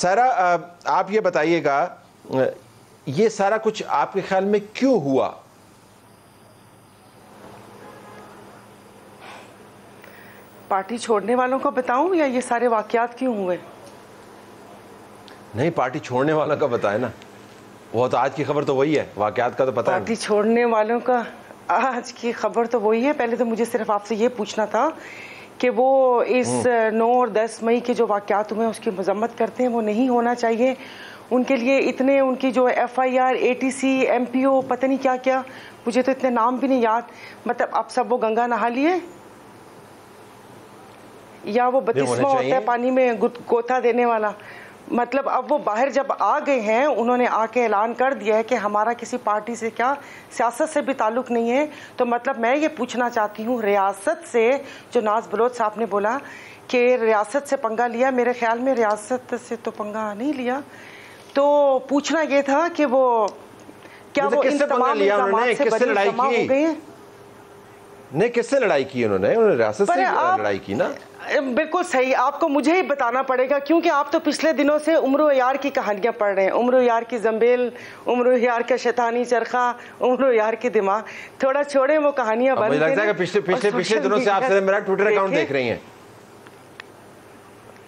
सारा, आप ये बताइएगा, ये सारा कुछ आपके ख्याल में क्यों हुआ? पार्टी छोड़ने वालों को बताऊं या ये सारे वाकयात क्यों हुए? नहीं, पार्टी छोड़ने वालों का बताए ना, वो तो आज की खबर तो वही है, वाकयात का तो पता है। पार्टी छोड़ने वालों का आज की खबर तो वही है। पहले तो मुझे सिर्फ आपसे ये पूछना था कि वो इस 9 और 10 मई के जो वाकयात हुए उसकी मजम्मत करते हैं, वो नहीं होना चाहिए। उनके लिए इतने उनकी जो FIR, ATC, MPO, पता नहीं क्या क्या, मुझे तो इतने नाम भी नहीं याद। मतलब अब सब वो गंगा नहा लिए या वो 32वां होता है पानी में गोता देने वाला। मतलब अब वो बाहर जब आ गए हैं, उन्होंने आके ऐलान कर दिया है कि हमारा किसी पार्टी से क्या सियासत से भी ताल्लुक़ नहीं है। तो मतलब मैं ये पूछना चाहती हूँ, रियासत से जो नाज बलोच साहब ने बोला कि रियासत से पंगा लिया, मेरे ख्याल में रियासत से तो पंगा नहीं लिया। तो पूछना ये था कि वो क्या वो इन तमाम इल्ज़ामात से बरी जमा हो गए हैं? नहीं, किससे लड़ाई की उन्होंने रियासत से लड़ाई की ना। बिल्कुल सही, आपको मुझे ही बताना पड़ेगा क्योंकि आप तो पिछले दिनों से उम्र यार की कहानियां पढ़ रहे हैं। उम्र यार की जंबेल, उम्र यार का शैतानी चरखा, उम्र यार के दिमाग। थोड़ा छोड़े वो कहानियां बंद। मुझे लगता है कि पिछले दिनों से आप मेरा ट्विटर अकाउंट देख रही हैं।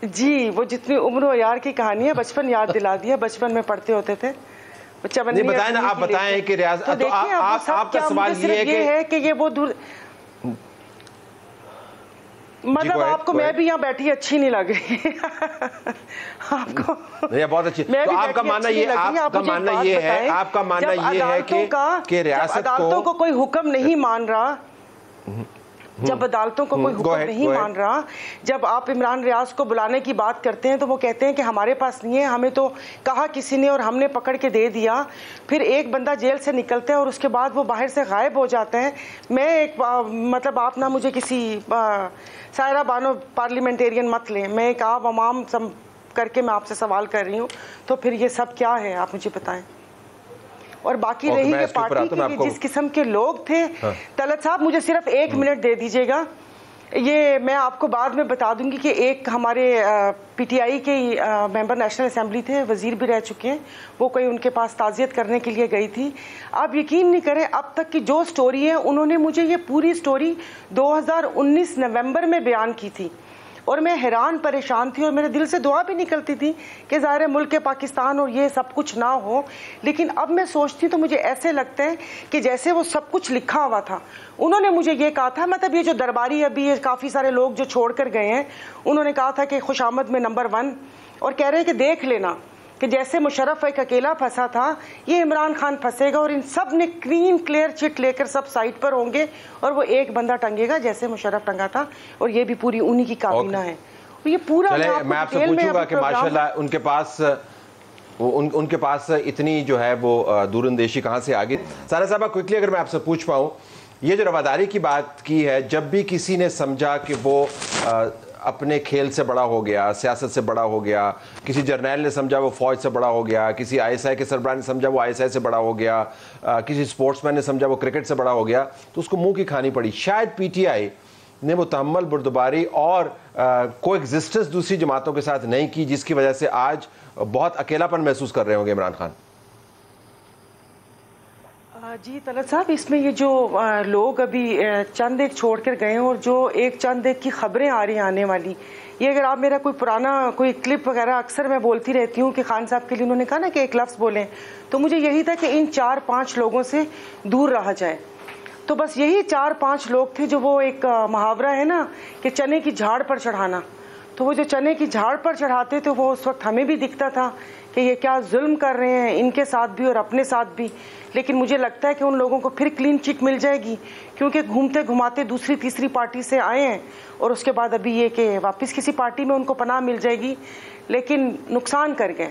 जी, वो जितनी उम्र यार की कहानियां बचपन याद दिला दिया, बचपन में पढ़ते होते थे। नहीं बताएं ना, आप बताएं कि रियासत तो आपका सवाल ये है कि ये वो दूर, मतलब आपको मैं भी यहाँ बैठी अच्छी नहीं लग रही आपको? नहीं, बहुत अच्छी। तो आपका मानना ये है कि रियासत अदालतों को कोई हुक्म नहीं मान रहा, जब अदालतों को कोई हुक्म नहीं मान रहा, जब आप इमरान रियाज को बुलाने की बात करते हैं तो वो कहते हैं कि हमारे पास नहीं है, हमें तो कहा किसी ने और हमने पकड़ के दे दिया। फिर एक बंदा जेल से निकलता है और उसके बाद वो बाहर से गायब हो जाता है। मैं एक मतलब आप ना मुझे किसी सायरा बानो पार्लियामेंटेरियन मत लें, मैं एक आवाम करके मैं आपसे सवाल कर रही हूँ। तो फिर ये सब क्या है, आप मुझे बताएं। और बाकी रही ये पार्टी की जिस किस्म के लोग थे, तलत साहब मुझे सिर्फ 1 मिनट दे दीजिएगा। ये मैं आपको बाद में बता दूंगी कि एक हमारे PTI के मेंबर नेशनल असेंबली थे, वजीर भी रह चुके हैं, वो कोई उनके पास ताज़ियत करने के लिए गई थी। आप यकीन नहीं करें, अब तक की जो स्टोरी है उन्होंने मुझे ये पूरी स्टोरी 2019 नवंबर में बयान की थी और मैं हैरान परेशान थी और मेरे दिल से दुआ भी निकलती थी कि ज़ाहिर है मुल्क के पाकिस्तान और ये सब कुछ ना हो। लेकिन अब मैं सोचती तो मुझे ऐसे लगता है कि जैसे वो सब कुछ लिखा हुआ था। उन्होंने मुझे ये कहा था, मतलब ये जो दरबारी अभी ये काफ़ी सारे लोग जो छोड़ कर गए हैं, उन्होंने कहा था कि खुशामद में नंबर 1 और कह रहे हैं कि देख लेना कि जैसे मुशर्रफ एक अकेला फंसा था, ये इमरान खान फंसेगा और इन सब ने क्लीन क्लियर चिट लेकर सब साइड पर होंगे और वो एक बंदा टंगेगा जैसे मुशर्रफ टंगा था, और ये भी पूरी उन्हीं की काबीना है। तो ये पूरा मैं आपसे पूछूंगा कि माशाल्लाह उनके पास इतनी जो है वो दूरंदेशी कहाँ से आ गई। सारा साहब क्विकली अगर मैं आपसे पूछ पाऊँ, ये जो रवादारी की बात की है, जब भी किसी ने समझा कि वो अपने खेल से बड़ा हो गया, सियासत से बड़ा हो गया, किसी जर्नैल ने समझा वो फौज से बड़ा हो गया, किसी ISI के सरबराह ने समझा वो ISI से बड़ा हो गया, किसी स्पोर्ट्समैन ने समझा वो क्रिकेट से बड़ा हो गया, तो उसको मुंह की खानी पड़ी। शायद PTI ने वो तहम्मुल, बुर्दबारी और कोएग्जिस्टेंस दूसरी जमातों के साथ नहीं की, जिसकी वजह से आज बहुत अकेलापन महसूस कर रहे होंगे इमरान खान। जी तलत साहब, इसमें ये जो लोग अभी चंद एक छोड़ कर गए हैं और जो एक चंद एक की खबरें आ रही हैं आने वाली, ये अगर आप मेरा कोई पुराना कोई क्लिप वगैरह, अक्सर मैं बोलती रहती हूँ कि खान साहब के लिए उन्होंने कहा ना कि एक लफ्ज़ बोलें, तो मुझे यही था कि इन 4-5 लोगों से दूर रहा जाए। तो बस यही 4-5 लोग थे जो वो एक मुहावरा है ना कि चने की झाड़ पर चढ़ाना, तो वो जो चने की झाड़ पर चढ़ाते थे वो उस वक्त हमें भी दिखता था कि ये क्या जुल्म कर रहे हैं इनके साथ भी और अपने साथ भी। लेकिन मुझे लगता है कि उन लोगों को फिर क्लीन चिट मिल जाएगी, क्योंकि घूमते घुमाते दूसरी तीसरी पार्टी से आए हैं और उसके बाद अभी ये कि वापस किसी पार्टी में उनको पनाह मिल जाएगी, लेकिन नुकसान कर गए।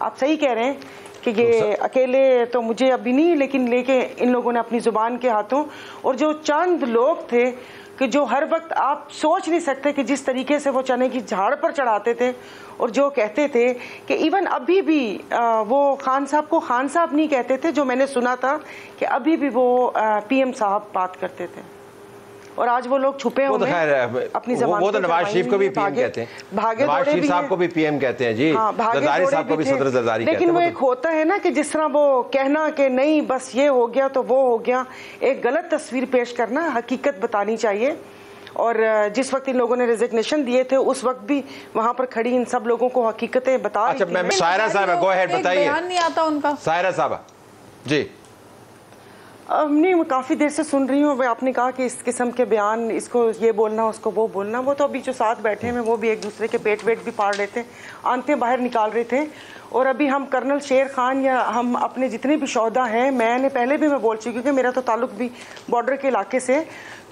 आप सही कह रहे हैं कि ये अकेले तो मुझे अभी नहीं, लेकिन लेके इन लोगों ने अपनी ज़ुबान के हाथों, और जो चंद लोग थे कि जो हर वक्त आप सोच नहीं सकते कि जिस तरीके से वो चने की झाड़ पर चढ़ाते थे और जो कहते थे कि इवन अभी भी वो खान साहब को खान साहब नहीं कहते थे, जो मैंने सुना था कि अभी भी वो PM साहब बात करते थे। और आज वो लोग छुपे हुए हैं अपनी जमानत। वो तो नवाज शरीफ को भी पीएम कहते हैं, नवाज शरीफ साहब को भी पीएम कहते हैं जी, जरदारी साहब को भी सदर जरदारी कहते हैं। लेकिन वो एक होता है ना कि जिस तरह वो कहना कि नहीं बस ये हो गया तो वो हो गया, एक गलत तस्वीर पेश करना, हकीकत बतानी चाहिए। और जिस वक्त इन लोगों ने रेजिग्नेशन दिए थे उस वक्त भी वहां पर खड़ी इन सब लोगों को हकीकतें बता रही थी। अच्छा, सायरा साहब गो अहेड बताइए। बयान नहीं आता उनका। सायरा साहब जी। नहीं, मैं काफ़ी देर से सुन रही हूँ। आपने कहा कि इस किस्म के बयान, इसको ये बोलना उसको वो बोलना, वो तो अभी जो साथ बैठे हैं वो भी एक दूसरे के पेट वेट भी पाड़ रहे थे, आंतें बाहर निकाल रहे थे। और अभी हम कर्नल शेर खान या हम अपने जितने भी शोहदा हैं, मैंने पहले भी मैं बोल चुकी हूँ कि मेरा तो ताल्लुक भी बॉर्डर के इलाके से,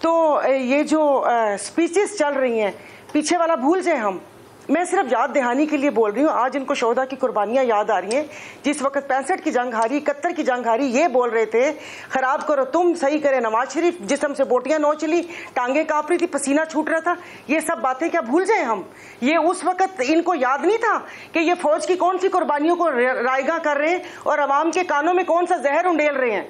तो ये जो स्पीचेस चल रही हैं पीछे वाला भूल जाए हम। मैं सिर्फ याद दहानी के लिए बोल रही हूँ। आज इनको शोहदा की कुर्बानियाँ याद आ रही हैं। जिस वक्त 65 की जंग हारी, 71 की जंग हारी, ये बोल रहे थे खराब करो तुम, सही करे नवाज शरीफ, जिस्म से बोटियाँ नोच ली, टांगे कांप रही थी, पसीना छूट रहा था। ये सब बातें क्या भूल जाए हम? ये उस वक्त इनको याद नहीं था कि ये फौज की कौन सी कुर्बानियों को रायगा कर रहे हैं और अवाम के कानों में कौन सा जहर उंडेल रहे हैं।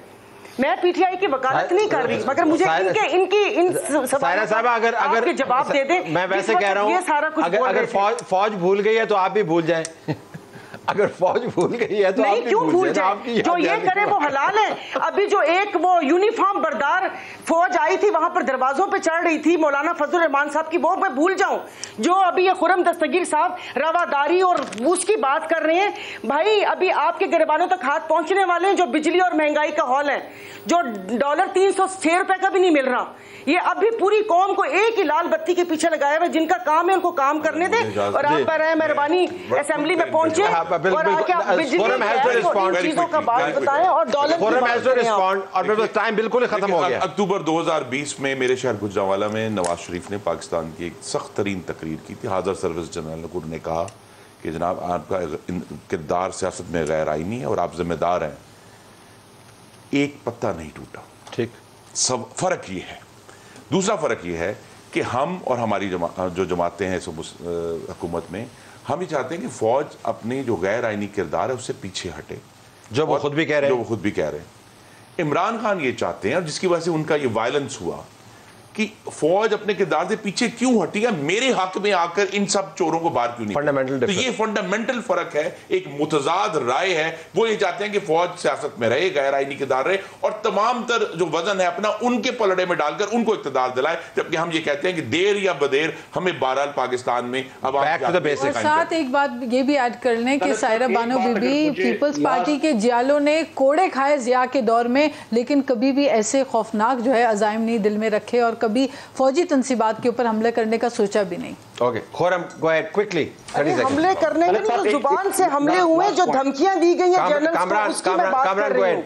मैं पीटीआई की वकालत नहीं कर रही, मगर मुझे इनकी इन सायरा साहब अगर जवाब दे दे। मैं वैसे कह रहा हूँ, अगर फौज भूल गई है तो आप भी भूल जाएं। अगर फौज भूल गई है तो नहीं, क्यों भूल जाए? जो ये करे वो हलाल है। अभी जो एक वो यूनिफॉर्म बरदार फौज आई थी वहां पर दरवाजों पे चढ़ रही थी मौलाना फजल रहमान साहब की, वो मैं भूल जाऊं? जो अभी ये खुरम दस्तगीर साहब रवादारी और उसकी बात कर रहे हैं, भाई अभी आपके गिरबानों तक हाथ पहुंचने वाले हैं जो बिजली और महंगाई का हॉल है, जो डॉलर 306 रुपए का भी नहीं मिल रहा। ये अभी पूरी कौम को एक ही लाल बत्ती के पीछे लगाया हुआ, जिनका काम है उनको काम करने दें। और आप पर मेहरबानी असेंबली में पहुंचे और आके आप बिजली चीजों का बात बताएं और डॉलर टाइम बिल्कुल खत्म हो गया। अक्टूबर 2020 में मेरे शहर गुजरांवाला में नवाज शरीफ ने पाकिस्तान की एक सख्त तरीन तकरीर की थी। हाज़र सर्विस जनरल ने कहा कि जनाब आपका किरदार सियासत में गैर आईनी है और आप जिम्मेदार हैं। एक पत्ता नहीं टूटा। ठीक, सब फर्क ये है। दूसरा फर्क ये है कि हम और हमारी जो जमातें हैं हुकूमत में, हम ये चाहते हैं कि फौज अपनी जो गैर आईनी किरदार है उससे पीछे हटे, जो वो खुद भी कह रहे हैं। इमरान खान ये चाहते हैं, और जिसकी वजह से उनका ये वायलेंस हुआ कि फौज अपने किरदार से पीछे क्यों हटी है, मेरे हक में आकर इन सब चोरों को बाहर क्यों नहीं। फंडामेंटल तो ये फंडामेंटल फर्क है, एक मुतजाद राय है। वो ये चाहते हैं कि फौज सियासत में रहे, गैर आईनी किरदार रहे और तमाम तर जो वजन है अपना उनके पलड़े में डालकर उनको इकतदार दिलाए, जबकि हम ये कहते हैं कि देर या बदेर हमें बहरहाल पाकिस्तान में अब साथ एक बात ये भी ऐड कर लें कि सायरा बानो बीबी पीपल्स पार्टी के जियालों ने कोड़े खाए जिया के दौर में, लेकिन कभी भी ऐसे खौफनाक जो है अज़ाइम नहीं दिल में रखे और कभी फौजी तंसीबात के ऊपर हमले करने का सोचा भी नहीं। Okay, Khurram go ahead quickly. हमले करने के लिए जुबान से हमले हुए, जो धमकियां दी गई हैं जनरल्स को, उसकी मैं बात कर रही हूं।